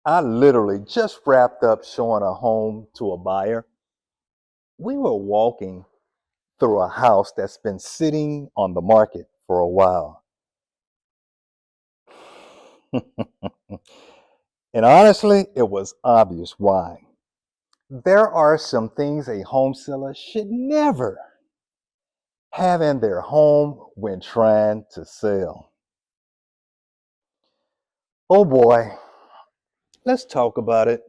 I literally just wrapped up showing a home to a buyer. We were walking through a house that's been sitting on the market for a while. And honestly, it was obvious why. There are some things a home seller should never have in their home when trying to sell. Oh boy, let's talk about it.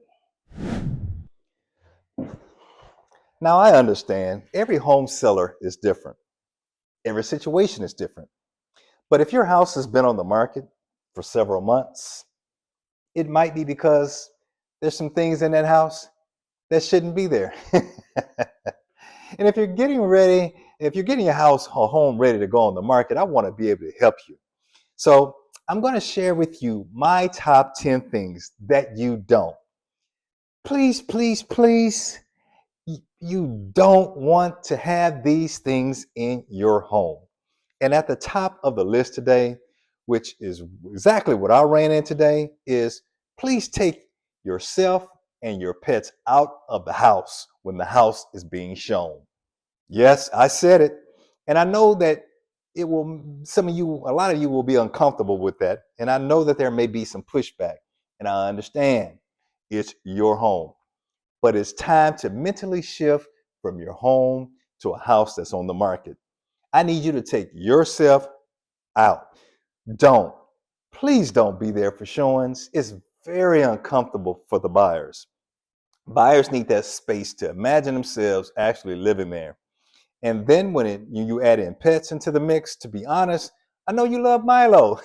Now, I understand every home seller is different, every situation is different. But if your house has been on the market for several months, it might be because there's some things in that house that shouldn't be there. And if you're getting your house or home ready to go on the market, I want to be able to help you. So I'm going to share with you my top 10 things that you don't. Please, please, please, you don't want to have these things in your home. And at the top of the list today, which is exactly what I ran in today, is please take yourself and your pets out of the house when the house is being shown. Yes, I said it. And I know that a lot of you will be uncomfortable with that. And I know that there may be some pushback. And I understand it's your home. But it's time to mentally shift from your home to a house that's on the market. I need you to take yourself out. Don't. Please don't be there for showings. It's very uncomfortable for the buyers. Buyers need that space to imagine themselves actually living there. And then when you add in pets into the mix, to be honest, I know you love Milo,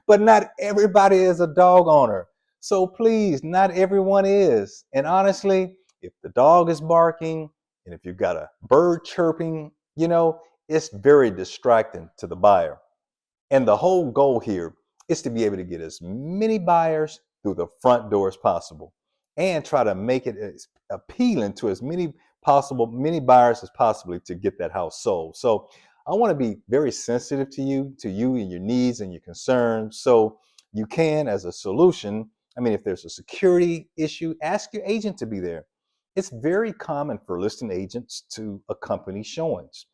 but not everybody is a dog owner. So please, not everyone is. And honestly, if the dog is barking and if you've got a bird chirping, it's very distracting to the buyer. And the whole goal here is to be able to get as many buyers through the front door as possible and try to make it as appealing to as many buyers as possibly to get that house sold. So I want to be very sensitive to you and your needs and your concerns. So you can, as a solution, if there's a security issue, ask your agent to be there. It's very common for listing agents to accompany showings.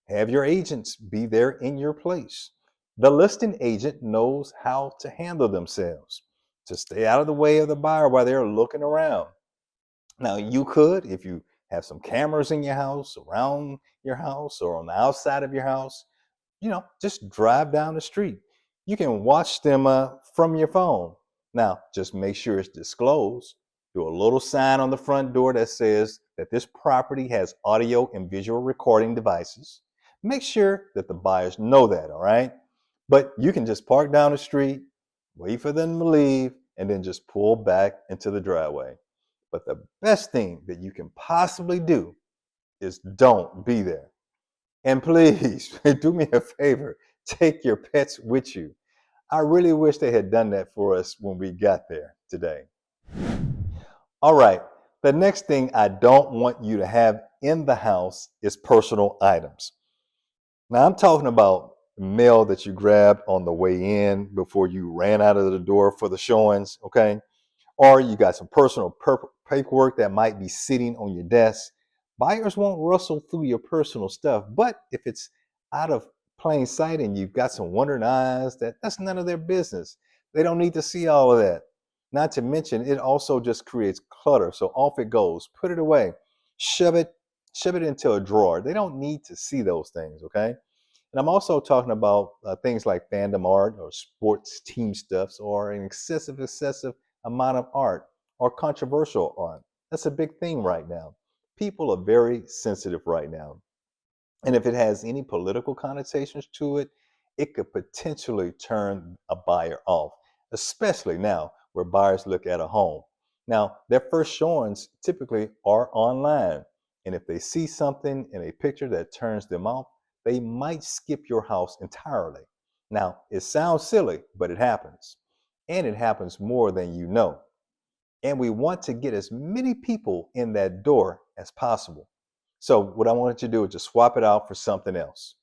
Have your agents be there in your place. The listing agent knows how to handle themselves to stay out of the way of the buyer while they're looking around. Now, you could, if you have some cameras in your house, around your house, or on the outside of your house, just drive down the street. You can watch them from your phone. Now, just make sure it's disclosed. Do a little sign on the front door that says that this property has audio and visual recording devices. Make sure that the buyers know that, all right? But you can just park down the street, wait for them to leave, and then just pull back into the driveway. But the best thing that you can possibly do is don't be there. And please do me a favor, take your pets with you. I really wish they had done that for us when we got there today. All right, the next thing I don't want you to have in the house is personal items. Now, I'm talking about mail that you grabbed on the way in before you ran out of the door for the showings, okay? Or you got some personal paperwork that might be sitting on your desk. Buyers won't rustle through your personal stuff, but if it's out of plain sight and you've got some wondering eyes, that's none of their business. They don't need to see all of that. Not to mention, it also just creates clutter. So off it goes. Put it away. Shove it into a drawer. They don't need to see those things, okay? And I'm also talking about things like fandom art or sports team stuffs or an excessive amount of art or controversial art. That's a big thing right now. People are very sensitive right now. And if it has any political connotations to it, it could potentially turn a buyer off, especially now where buyers look at a home. Now, their first showings typically are online. And if they see something in a picture that turns them off, they might skip your house entirely. Now, it sounds silly, but it happens. And it happens more than you know. And we want to get as many people in that door as possible. So what I want you to do is just swap it out for something else.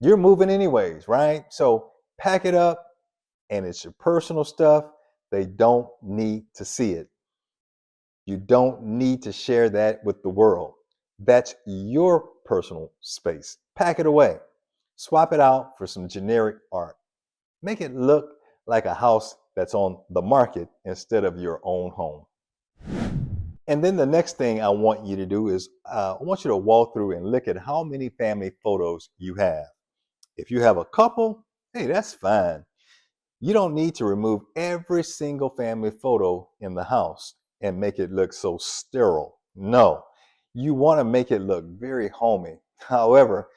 You're moving anyways, right? So pack it up and it's your personal stuff. They don't need to see it. You don't need to share that with the world. That's your personal space. Pack it away. Swap it out for some generic art. Make it look like a house that's on the market instead of your own home. And then the next thing I want you to do is I want you to walk through and look at how many family photos you have. If you have a couple, hey, that's fine. You don't need to remove every single family photo in the house and make it look so sterile. No, you want to make it look very homey. However,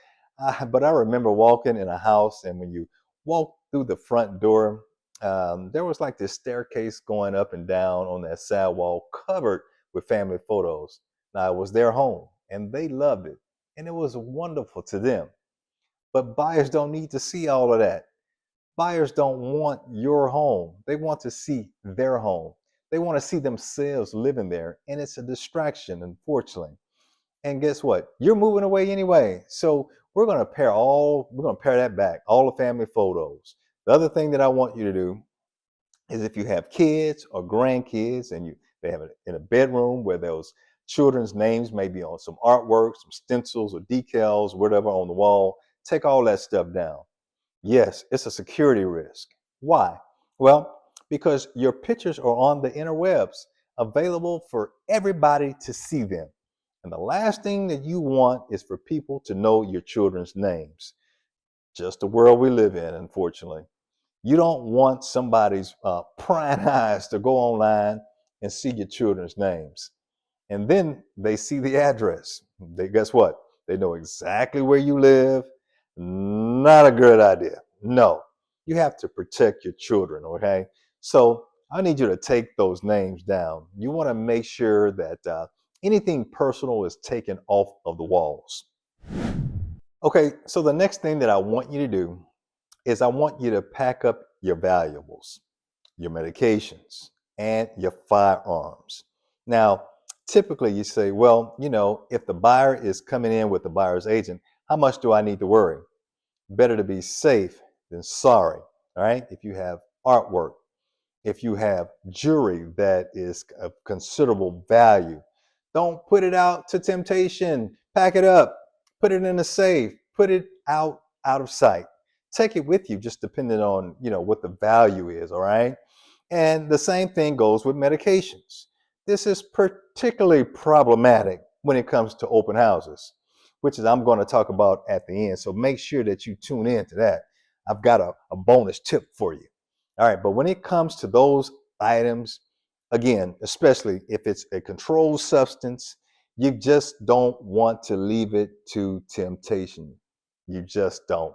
but I remember walking in a house, and when you walk through the front door, there was like this staircase going up and down on that sidewall covered with family photos. Now, it was their home, and they loved it, and it was wonderful to them. But buyers don't need to see all of that. Buyers don't want your home. They want to see their home. They want to see themselves living there. And it's a distraction, unfortunately. And guess what? You're moving away anyway. So we're going to pare that back, all the family photos. The other thing that I want you to do is if you have kids or grandkids and they have it in a bedroom where those children's names may be on some artwork, some stencils or decals, whatever on the wall, take all that stuff down. Yes, it's a security risk. Why? Well, because your pictures are on the interwebs, available for everybody to see them. And the last thing that you want is for people to know your children's names. Just the world we live in, unfortunately. You don't want somebody's prying eyes to go online and see your children's names. And then they see the address. Guess what? They know exactly where you live. Not a good idea. No, you have to protect your children, okay? So I need you to take those names down. You want to make sure that anything personal is taken off of the walls. Okay, so the next thing that I want you to do is I want you to pack up your valuables, your medications, and your firearms. Now, typically you say, well, if the buyer is coming in with the buyer's agent, how much do I need to worry? Better to be safe than sorry. All right. If you have artwork, if you have jewelry that is of considerable value, don't put it out to temptation. Pack it up, put it in a safe, put it out of sight. Take it with you, just depending on what the value is. All right. And the same thing goes with medications. This is particularly problematic when it comes to open houses, which is I'm going to talk about at the end. So make sure that you tune in to that. I've got a bonus tip for you. All right, but when it comes to those items, again, especially if it's a controlled substance, you just don't want to leave it to temptation. You just don't.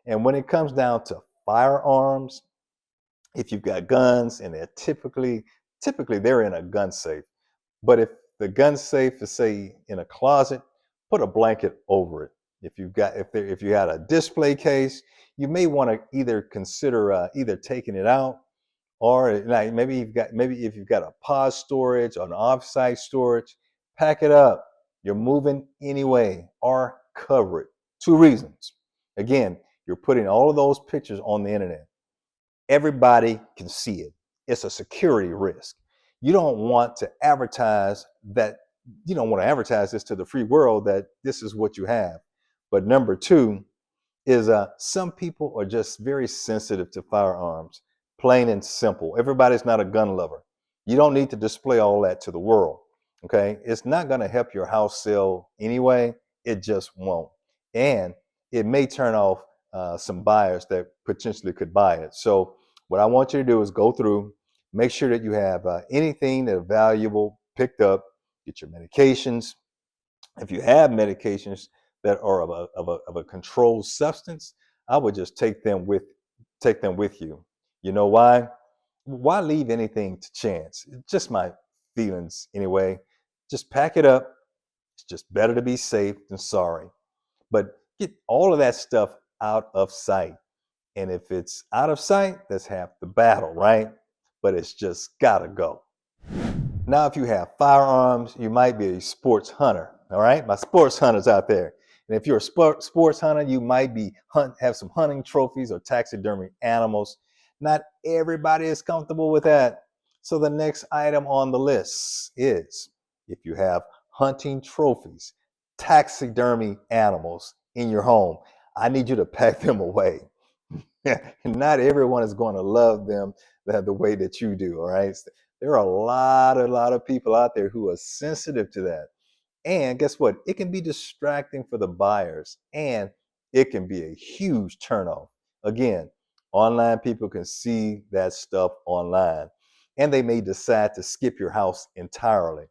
And when it comes down to firearms, if you've got guns and they're typically they're in a gun safe. But if the gun safe is, say, in a closet, put a blanket over it. If you had a display case, you may want to either consider either taking it out, or like maybe if you've got a pause storage or an off-site storage, pack it up. You're moving anyway, or cover it. Two reasons. Again, you're putting all of those pictures on the internet. Everybody can see it. It's a security risk. You don't want to advertise that, you don't want to advertise this to the free world that this is what you have. But number two is some people are just very sensitive to firearms, plain and simple. Everybody's not a gun lover. You don't need to display all that to the world. Okay. It's not going to help your house sell anyway. It just won't. And it may turn off some buyers that potentially could buy it. So what I want you to do is go through, make sure that you have anything that is valuable picked up, get your medications. If you have medications that are of a controlled substance, I would just take them with you. You know why? Why leave anything to chance? It's just my feelings anyway. Just pack it up. It's just better to be safe than sorry. But get all of that stuff out of sight. And if it's out of sight, that's half the battle, right? But it's just gotta go. Now, if you have firearms, you might be a sports hunter. All right, my sports hunters out there. And if you're a sports hunter, you might have some hunting trophies or taxidermy animals. Not everybody is comfortable with that. So the next item on the list is if you have hunting trophies, taxidermy animals in your home, I need you to pack them away. Not everyone is going to love them the way that you do. All right. There are a lot of people out there who are sensitive to that. And guess what? It can be distracting for the buyers and it can be a huge turnoff. Again, online people can see that stuff online and they may decide to skip your house entirely.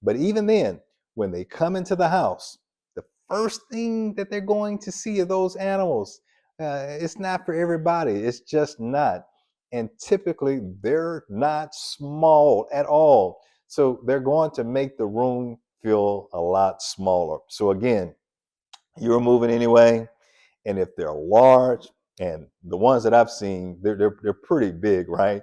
But even then, when they come into the house, the first thing that they're going to see are those animals. It's not for everybody. It's just not. And typically, they're not small at all. So they're going to make the room feel a lot smaller. So again, you're moving anyway. And if they're large, and the ones that I've seen, they're pretty big, right?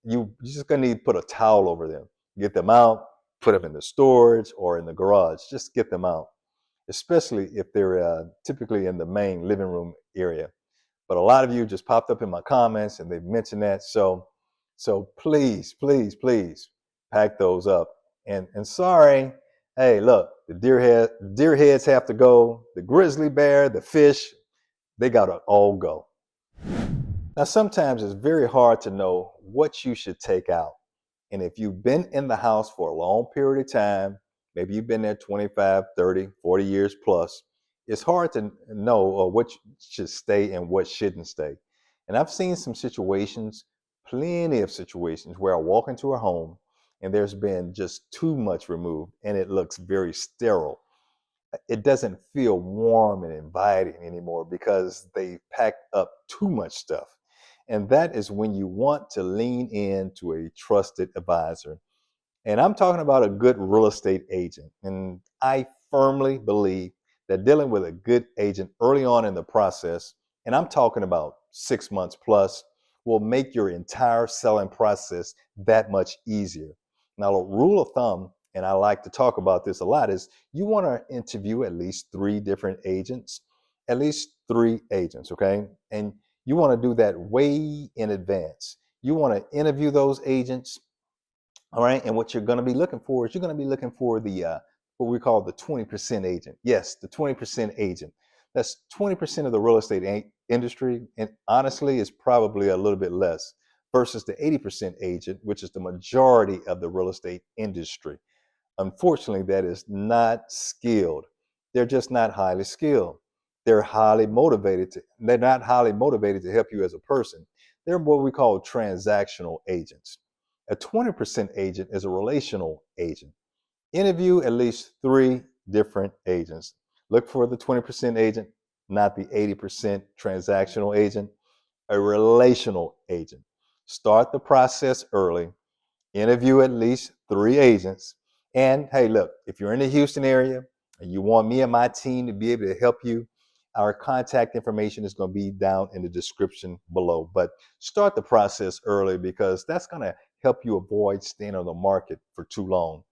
You're just gonna need to put a towel over them, get them out, put them in the storage or in the garage. Just get them out, especially if they're typically in the main living room area. But a lot of you just popped up in my comments and they've mentioned that. So please, please, please pack those up. And sorry, hey, look, the deer heads have to go. The grizzly bear, the fish, they gotta all go. Now, sometimes it's very hard to know what you should take out. And if you've been in the house for a long period of time, maybe you've been there 25, 30, 40 years plus, it's hard to know what should stay and what shouldn't stay. And I've seen some situations, plenty of situations, where I walk into a home and there's been just too much removed and it looks very sterile. It doesn't feel warm and inviting anymore because they packed up too much stuff. And that is when you want to lean into a trusted advisor. And I'm talking about a good real estate agent. And I firmly believe that dealing with a good agent early on in the process, and I'm talking about 6 months plus, will make your entire selling process that much easier. Now, a rule of thumb, and I like to talk about this a lot, is you want to interview at least 3 different agents, at least 3 agents, okay? And you want to do that way in advance. You want to interview those agents, all right. And what you're going to be looking for is you're going to be looking for the what we call the 20% agent. Yes, the 20% agent. That's 20% of the real estate industry, and honestly, is probably a little bit less versus the 80% agent, which is the majority of the real estate industry. Unfortunately, that is not skilled. They're just not highly skilled. They're not highly motivated to help you as a person. They're what we call transactional agents. A 20% agent is a relational agent. Interview at least 3 different agents. Look for the 20% agent, not the 80% transactional agent, a relational agent. Start the process early. Interview at least 3 agents. And hey, look, if you're in the Houston area and you want me and my team to be able to help you, our contact information is going to be down in the description below. But start the process early because that's going to help you avoid staying on the market for too long.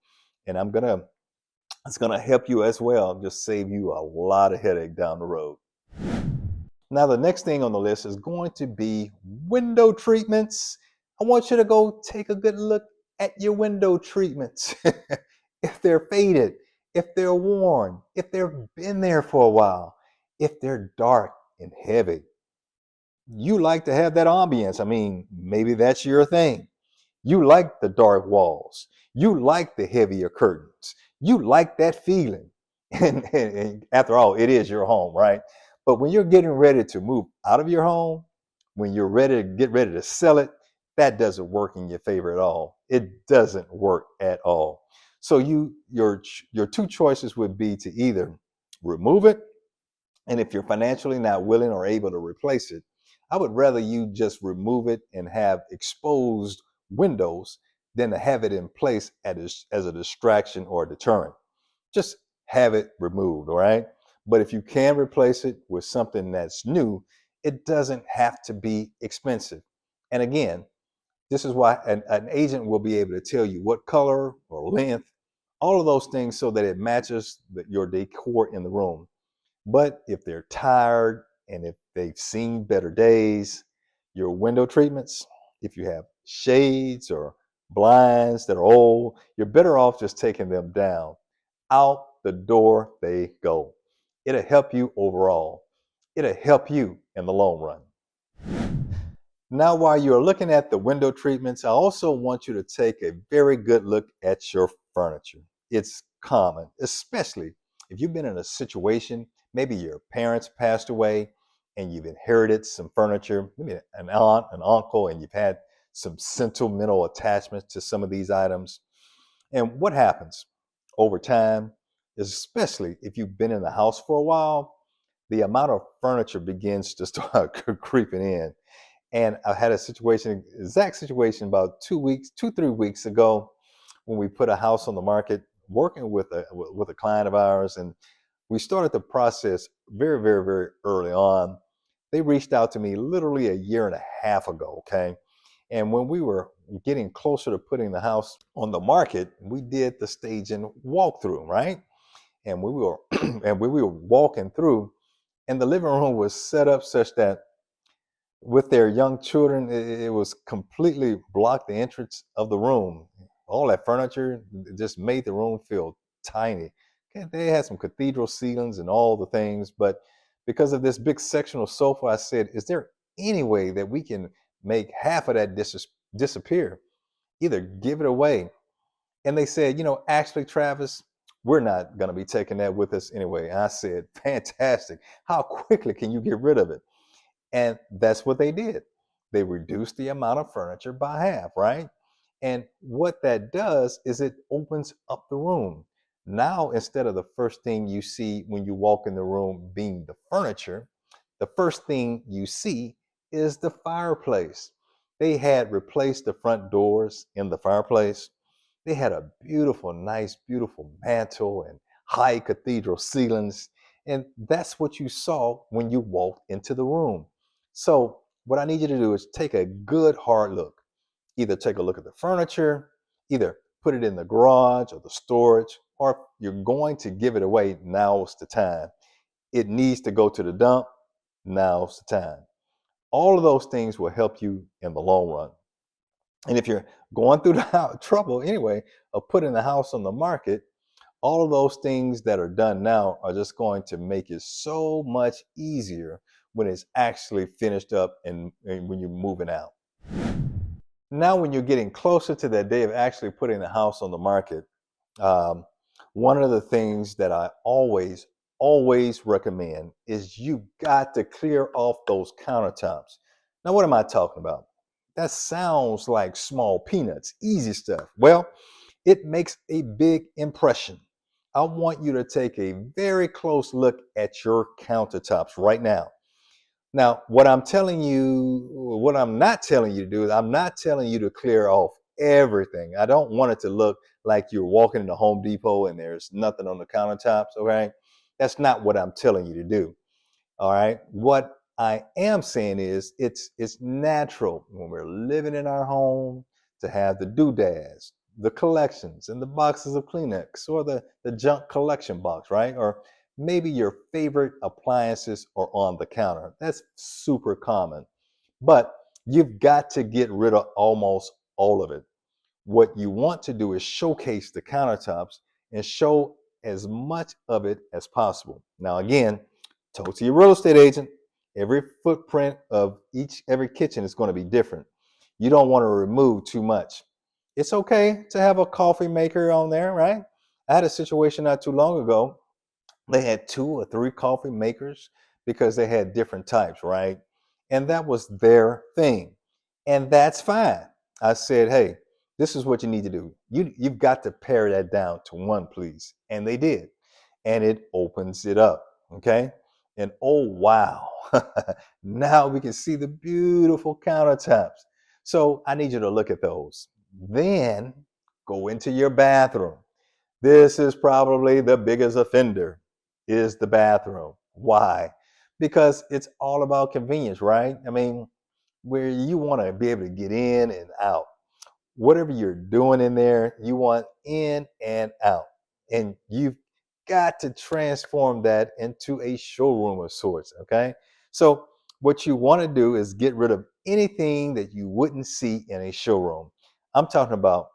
And it's going to help you as well, just save you a lot of headache down the road. Now, the next thing on the list is going to be window treatments. I want you to go take a good look at your window treatments. If they're faded, if they're worn, if they've been there for a while, if they're dark and heavy. You like to have that ambience. I mean, maybe that's your thing. You like the dark walls. You like the heavier curtains. You like that feeling. And after all, it is your home, right? But when you're getting ready to move out of your home, when you're ready to get ready to sell it, that doesn't work in your favor at all. It doesn't work at all. So your 2 choices would be to either remove it, and if you're financially not willing or able to replace it, I would rather you just remove it and have exposed windows than to have it in place as a distraction or a deterrent. Just have it removed, all right? But if you can replace it with something that's new, it doesn't have to be expensive. And again, this is why an agent will be able to tell you what color or length, all of those things so that it matches your decor in the room. But if they're tired and if they've seen better days, Your window treatments, if you have shades or blinds that are old, you're better off just taking them down. Out the door they go. It'll help you overall. It'll help you in the long run. Now, while you're looking at the window treatments, I also want you to take a very good look at your furniture. It's common, especially if you've been in a situation, maybe your parents passed away and you've inherited some furniture, maybe an aunt, an uncle, and you've had some sentimental attachments to some of these items. And what happens over time, especially if you've been in the house for a while, the amount of furniture begins to start creeping in. And I had a situation, exact situation about 2 weeks, 3 weeks ago, when we put a house on the market, working with a client of ours, and we started the process very, very, very early on. They reached out to me literally a year and a half ago. Okay, and when we were getting closer to putting the house on the market, we did the staging walkthrough, right? And we were and we were walking through, and the living room was set up such that with their young children, it was completely blocked the entrance of the room. All that furniture just made the room feel tiny. Okay, they had some cathedral ceilings and all the things, but because of this big sectional sofa, I said, is there any way that we can make half of that disappear? Either give it away. And they said, actually, Travis, we're not going to be taking that with us anyway. And I said, fantastic. How quickly can you get rid of it? And that's what they did. They reduced the amount of furniture by half, right? And what that does is it opens up the room. Now, instead of the first thing you see when you walk in the room being the furniture, the first thing you see is the fireplace. They had replaced the front doors in the fireplace. They had a beautiful, nice, beautiful mantle and high cathedral ceilings. And that's what you saw when you walked into the room. So, what I need you to do is take a good hard look. Either take a look at the furniture, either put it in the garage or the storage, or if you're going to give it away, now's the time. It needs to go to the dump, now's the time. All of those things will help you in the long run. And if you're going through the trouble anyway of putting the house on the market, all of those things that are done now are just going to make it so much easier when it's actually finished up and when you're moving out. Now, when you're getting closer to that day of actually putting the house on the market, um, one of the things that I always recommend is you got to clear off those countertops. Now, what am I talking about? That sounds like small peanuts, easy stuff. Well, it makes a big impression. I want you to take a very close look at your countertops right now. Now, what I'm not telling you to do is I'm not telling you to clear off everything. I don't want it to look like you're walking into Home Depot and there's nothing on the countertops, okay? That's not what I'm telling you to do. All right. What I am saying is it's natural when we're living in our home to have the doodads, the collections, and the boxes of Kleenex or the junk collection box, right? Or maybe your favorite appliances are on the counter. That's super common. But you've got to get rid of almost all of it. What you want to do is showcase the countertops and show as much of it as possible. Now, again, talk to your real estate agent. Every footprint of every kitchen is going to be different. You don't want to remove too much. It's okay to have a coffee maker on there, right? I had a situation not too long ago. They had 2 or 3 coffee makers because they had different types, right? And that was their thing. And that's fine. I said, hey, this is what you need to do. You've got to pare that down to 1, please. And they did. And it opens it up. Okay. And oh, wow. Now we can see the beautiful countertops. So I need you to look at those. Then go into your bathroom. This is probably the biggest offender is the bathroom. Why? Because it's all about convenience, right? I mean, where you want to be able to get in and out. Whatever you're doing in there, you want in and out. And you've got to transform that into a showroom of sorts, okay? So what you want to do is get rid of anything that you wouldn't see in a showroom. I'm talking about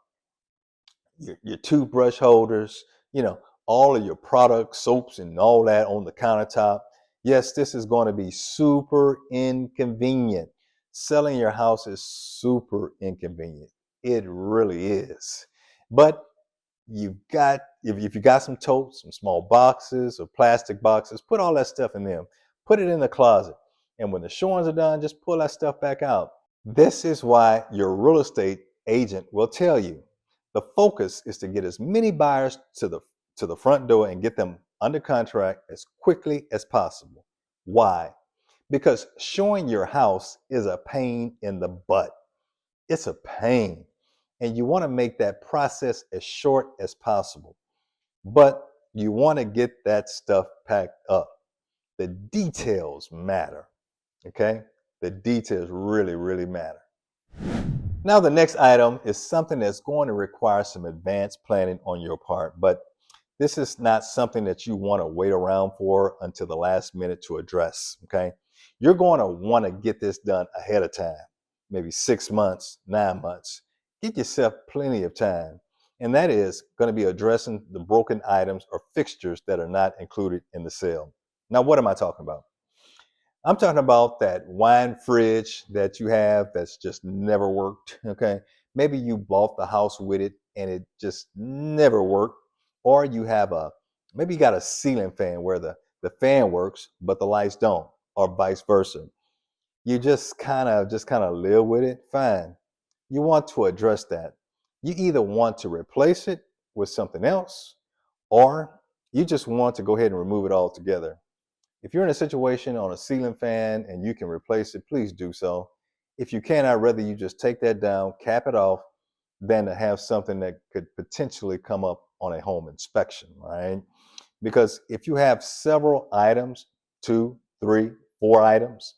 your toothbrush holders, you know, all of your products, soaps, and all that on the countertop. Yes, this is going to be super inconvenient. Selling your house is super inconvenient. It really is. But if you got some totes, some small boxes or plastic boxes, put all that stuff in them. Put it in the closet. And when the showings are done, just pull that stuff back out. This is why your real estate agent will tell you the focus is to get as many buyers to the front door and get them under contract as quickly as possible. Why? Because showing your house is a pain in the butt. It's a pain. And you want to make that process as short as possible. But you want to get that stuff packed up. The details matter. Okay? The details really, really matter. Now, the next item is something that's going to require some advanced planning on your part, but this is not something that you want to wait around for until the last minute to address. Okay. You're going to want to get this done ahead of time, maybe 6 months, 9 months. Give yourself plenty of time. And that is going to be addressing the broken items or fixtures that are not included in the sale. Now, what am I talking about? I'm talking about that wine fridge that you have that's just never worked. Okay. Maybe you bought the house with it and it just never worked. Or you have maybe you got a ceiling fan where the fan works, but the lights don't, or vice versa. You just kind of live with it. Fine. You want to address that. You either want to replace it with something else, or you just want to go ahead and remove it altogether. If you're in a situation on a ceiling fan and you can replace it, please do so. If you can, I'd rather you just take that down, cap it off, than to have something that could potentially come up on a home inspection, right? Because if you have several items, 2, 3, 4 items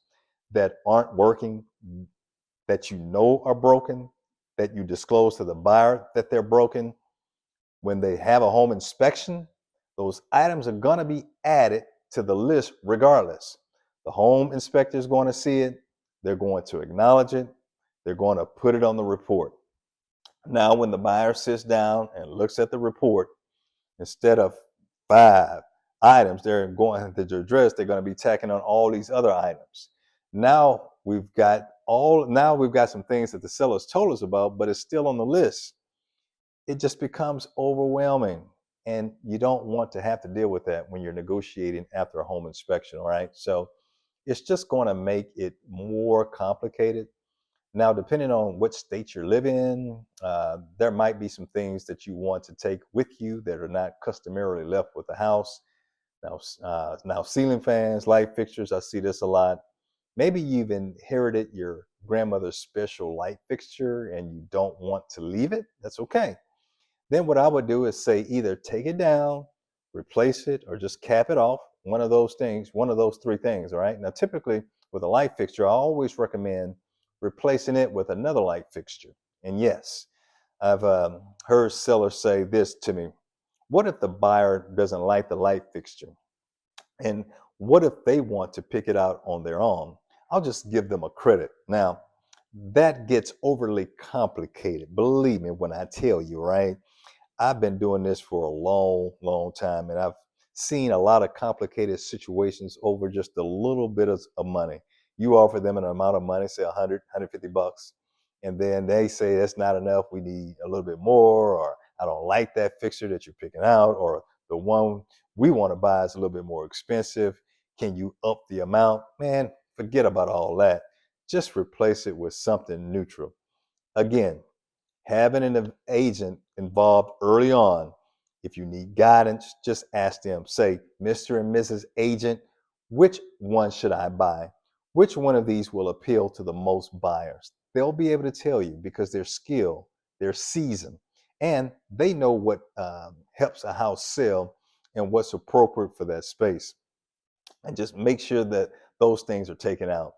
that aren't working, that you know are broken, that you disclose to the buyer that they're broken, when they have a home inspection, those items are going to be added to the list regardless. The home inspector is going to see it, they're going to acknowledge it, they're going to put it on the report. Now, when the buyer sits down and looks at the report, instead of 5 items they're going to address, they're going to be tacking on all these other items. Now we've got some things that the sellers told us about, but it's still on the list. It just becomes overwhelming, and you don't want to have to deal with that when you're negotiating after a home inspection. All right, so it's just going to make it more complicated. Now, depending on what state you live in, there might be some things that you want to take with you that are not customarily left with the house. Now, ceiling fans, light fixtures, I see this a lot. Maybe you've inherited your grandmother's special light fixture and you don't want to leave it. That's okay. Then what I would do is say either take it down, replace it, or just cap it off. One of those things, one of those 3 things. All right. Now, typically with a light fixture, I always recommend replacing it with another light fixture. And yes, I've heard sellers say this to me: what if the buyer doesn't like the light fixture? And what if they want to pick it out on their own? I'll just give them a credit. Now, that gets overly complicated. Believe me when I tell you, right? I've been doing this for a long, long time, and I've seen a lot of complicated situations over just a little bit of money. You offer them an amount of money, say 100, 150 bucks, and then they say that's not enough. We need a little bit more, or I don't like that fixture that you're picking out, or the one we want to buy is a little bit more expensive. Can you up the amount? Man, forget about all that. Just replace it with something neutral. Again, having an agent involved early on. If you need guidance, just ask them. Say, Mr. and Mrs. Agent, which one should I buy? Which one of these will appeal to the most buyers? They'll be able to tell you because they're skilled, they're seasoned, and they know what helps a house sell and what's appropriate for that space. And just make sure that those things are taken out.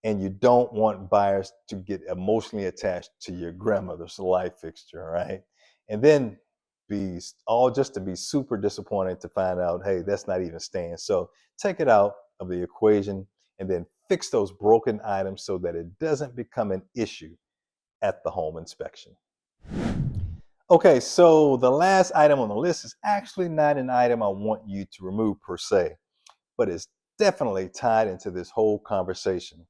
And you don't want buyers to get emotionally attached to your grandmother's light fixture, right? And then be all just to be super disappointed to find out, hey, that's not even staying. So take it out of the equation and then fix those broken items so that it doesn't become an issue at the home inspection. Okay, so the last item on the list is actually not an item I want you to remove per se, but it's definitely tied into this whole conversation.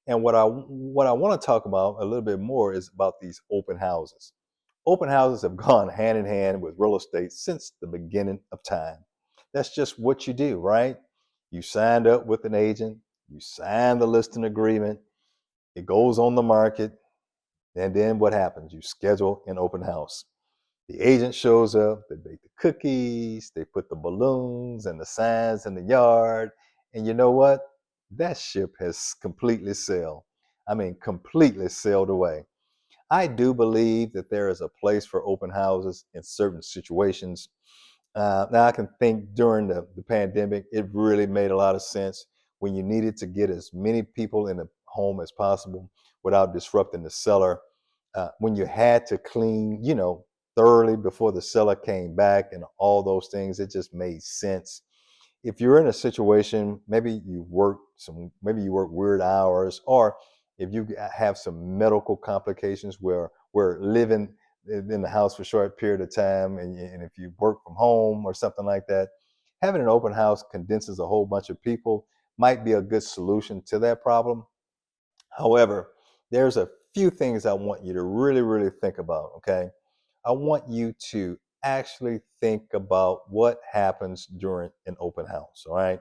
And what I want to talk about a little bit more is about these open houses. Open houses have gone hand in hand with real estate since the beginning of time. That's just what you do, right? You signed up with an agent, you sign the listing agreement, it goes on the market, and then what happens? You schedule an open house. The agent shows up, they bake the cookies, they put the balloons and the signs in the yard. And you know what? That ship has completely sailed. I mean, completely sailed away. I do believe that there is a place for open houses in certain situations. Now, I can think during the pandemic, it really made a lot of sense when you needed to get as many people in the home as possible without disrupting the seller. When you had to clean, thoroughly before the seller came back and all those things, it just made sense. If you're in a situation, maybe you work weird hours, or if you have some medical complications where we're living in the house for a short period of time, and if you work from home or something like that, having an open house condenses a whole bunch of people, might be a good solution to that problem. However, there's a few things I want you to really, really think about, okay? I want you to actually think about what happens during an open house, all right?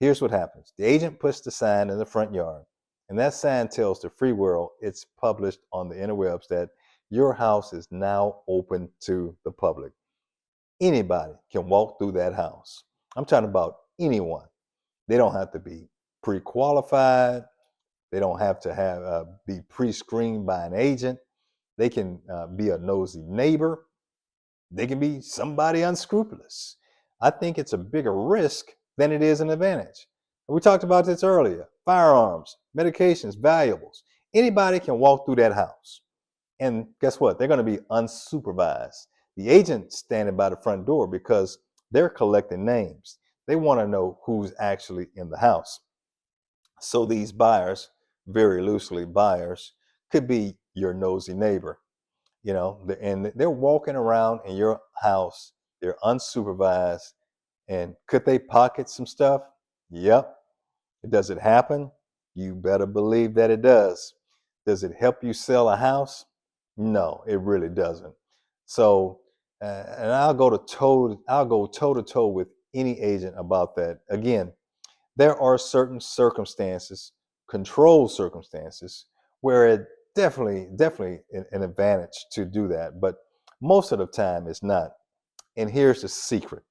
Here's what happens. The agent puts the sign in the front yard, and that sign tells the free world it's published on the interwebs that your house is now open to the public. Anybody can walk through that house. I'm talking about anyone. They don't have to be pre-qualified. They don't have to be pre-screened by an agent. They can be a nosy neighbor. They can be somebody unscrupulous. I think it's a bigger risk than it is an advantage. We talked about this earlier. Firearms, medications, valuables. Anybody can walk through that house. And guess what? They're going to be unsupervised. The agent's standing by the front door because they're collecting names. They want to know who's actually in the house. So these buyers, very loosely buyers, could be your nosy neighbor, and they're walking around in your house. They're unsupervised. And could they pocket some stuff? Yep. Does it happen? You better believe that it does. Does it help you sell a house? No, it really doesn't. So, and I'll go toe to toe with any agent about that. Again, there are certain circumstances, controlled circumstances, where it definitely an advantage to do that. But most of the time it's not. And here's the secret.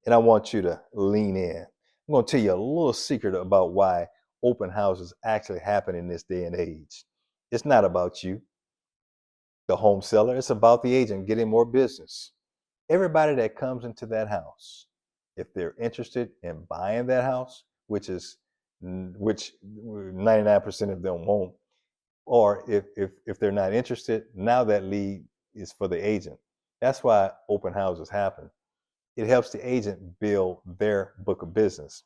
And I want you to lean in. I'm going to tell you a little secret about why open houses actually happen in this day and age. It's not about you, the home seller. It's about the agent getting more business. Everybody that comes into that house, if they're interested in buying that house, which 99% of them won't, or if they're not interested, now that lead is for the agent. That's why open houses happen. It helps the agent build their book of business.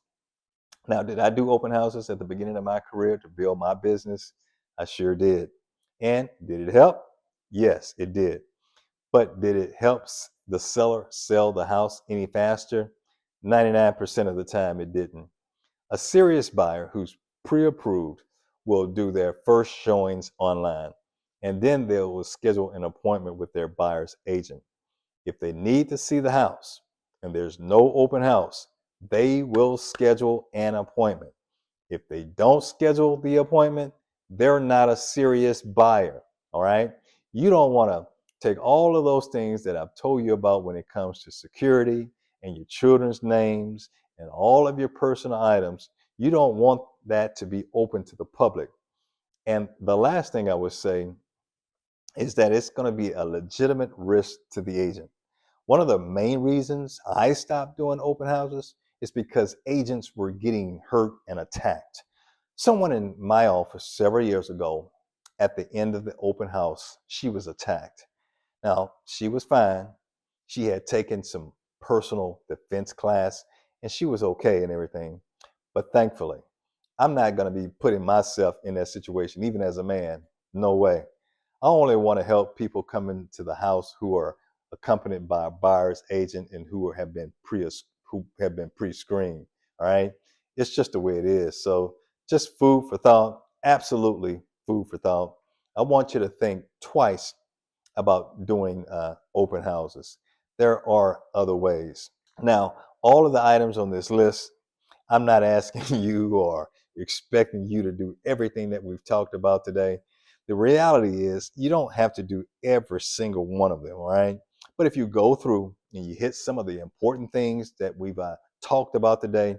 Now, did I do open houses at the beginning of my career to build my business? I sure did. And did it help? Yes, it did. But did it help the seller sell the house any faster? 99% of the time it didn't. A serious buyer who's pre-approved will do their first showings online, and then they will schedule an appointment with their buyer's agent. If they need to see the house and there's no open house, they will schedule an appointment. If they don't schedule the appointment, they're not a serious buyer. All right. You don't want to take all of those things that I've told you about when it comes to security and your children's names and all of your personal items. You don't want that to be open to the public. And the last thing I would say is that it's going to be a legitimate risk to the agent. One of the main reasons I stopped doing open houses is because agents were getting hurt and attacked. Someone in my office several years ago, at the end of the open house, she was attacked. Now, she was fine. She had taken some personal defense class and she was okay and everything. But thankfully, I'm not going to be putting myself in that situation, even as a man. No way. I only want to help people come into the house who are accompanied by a buyer's agent and who have been pre-screened. All right, it's just the way it is. So, just food for thought. Absolutely, food for thought. I want you to think twice about doing open houses. There are other ways. Now, all of the items on this list, I'm not asking you or expecting you to do everything that we've talked about today. The reality is, you don't have to do every single one of them, right? But if you go through and you hit some of the important things that we've talked about today,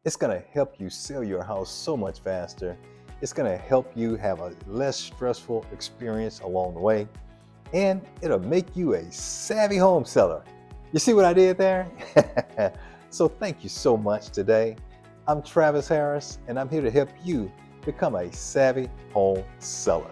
it's going to help you sell your house so much faster. It's going to help you have a less stressful experience along the way, and it'll make you a savvy home seller. You see what I did there? So thank you so much today. I'm Travis Harris, and I'm here to help you become a savvy home seller.